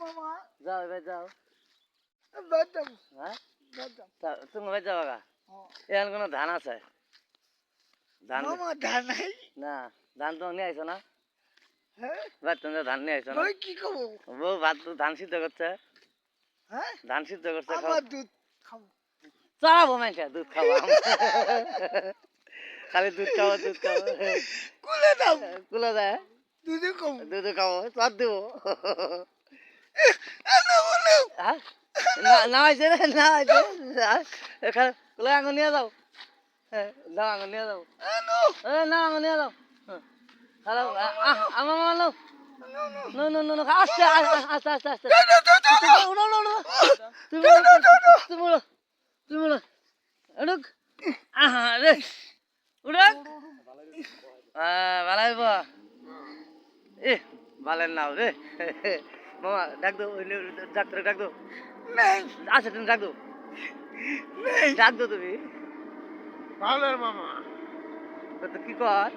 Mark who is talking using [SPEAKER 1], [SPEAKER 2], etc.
[SPEAKER 1] মামা
[SPEAKER 2] যাও এবার যাও।
[SPEAKER 1] বেদম
[SPEAKER 2] হ্যাঁ
[SPEAKER 1] বেদম
[SPEAKER 2] তুমি এবার যাও গা। এখানে কোনো ধান আছে? ধান
[SPEAKER 1] মামা ধান নাই
[SPEAKER 2] না, ধান তো নিয়ে আইছো না?
[SPEAKER 1] হ্যাঁ
[SPEAKER 2] এবার তুমি ধান নিয়ে আইছো না?
[SPEAKER 1] ওই কি খাবো
[SPEAKER 2] বউ ভাত ধান সিদ্ধ করছে।
[SPEAKER 1] হ্যাঁ
[SPEAKER 2] ধান সিদ্ধ করছে, খাও।
[SPEAKER 1] আমার দুধ খাবো
[SPEAKER 2] চড়াবো মাইকে দুধ খাবো খালি দুধ খাবো দুধ খাবো।
[SPEAKER 1] কুলে দাও
[SPEAKER 2] কুলো দেয়,
[SPEAKER 1] দুধে খাবো
[SPEAKER 2] দুধ খাবো, চর দেবো।
[SPEAKER 1] আনো বলো
[SPEAKER 2] হ্যাঁ না হয়েছে রে, না হয়েছে। এখানে কুলো আঙুল নিয়ে যাও। হ্যাঁ নাও আঙুল নিয়ে যাও।
[SPEAKER 1] আনো
[SPEAKER 2] না আঙুল নিয়ে যাও। হ্যালো আমার মানো। নো নো নো নো আস্তে আস্তে আস্তে আস্তে। উড়ো উড়ো উড়ো। তুমি তুমি উড়ো তুমি উড়ো। উড়ুক আহা রে উড়ুক। ভালো হইব। এ ভালের নাও রে। মামা ডাক দো, ডাক্তার ডাক দো।
[SPEAKER 1] নেই
[SPEAKER 2] আচ্ছা তুমি ডাক দো,
[SPEAKER 1] নেই
[SPEAKER 2] ডাক দো তুমি।
[SPEAKER 1] ভালোর মামা
[SPEAKER 2] তো কি কর?